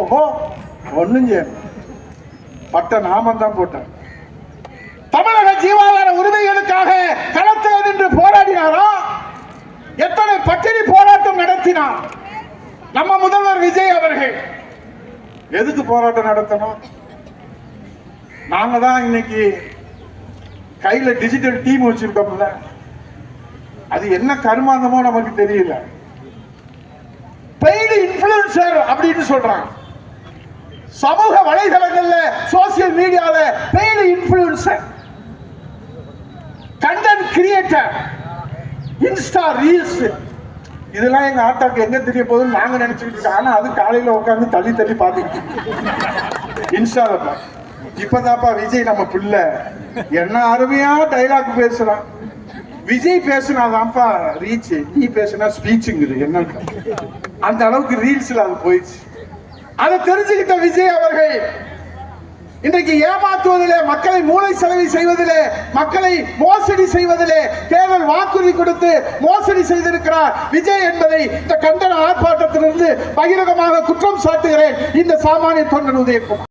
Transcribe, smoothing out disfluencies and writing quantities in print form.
ஓஹோ ஒண்ணும் பட்ட நாமம் தான் போட்டார். தமிழக ஜீவாதார உரிமைகளுக்காக களத்தில் நின்று போராடினாரோ, எத்தனை பட்டினி போராட்டம் நடத்தினார் நம்ம முதல்வர் விஜய் அவர்கள். எதுக்கு போராட்டம் நடத்தணும்? நாங்க தான் இன்னைக்கு கையில டிஜிட்டல் டீம் வச்சிருக்கோம்ல, அது என்ன கருமாந்தமோ நமக்கு தெரியல. பெய்டு இன்ஃப்ளூயன்சர் அப்படின்னு சொல்றாங்க. சமூக வலைதளங்கள்ல சோசியல் மீடியால paid influencer, content creator, Insta reels, இதெல்லாம் எங்க ஆட்டாக்கு எங்க தெரிய போகுதுன்னு நாங்க நினைச்சுக்கிட்டு இருக்கோம். ஆனா அது காலையில உட்காந்து தள்ளி தள்ளி பார்த்துக்கிட்டு இன்ஸ்டால. இப்பதாப்பா விஜய் நம்ம பிள்ளை என்ன அருமையா டைலாக் பேசுறான். விஜய் பேசுனாதான்ப்பா ரீச், நீ பேசுனா ஸ்பீச்சுங்குது. என்ன அந்த அளவுக்கு ரீல்ஸ்ல அது போயிடுச்சு. அதை தெரிஞ்சுக்கிட்ட விஜய் அவர்கள் இன்றைக்கு ஏமாற்றுவதிலே, மக்களை மூளை செலவை செய்வதிலே, மக்களை மோசடி செய்வதிலே, தேர்தல் வாக்குறுதி கொடுத்து மோசடி செய்திருக்கிறார் விஜய் என்பதை இந்த கண்டன ஆர்ப்பாட்டத்திலிருந்து பகிரங்கமாக குற்றம் சாட்டுகிறேன் இந்த சாமானிய தொண்டன் உதயகுமார்.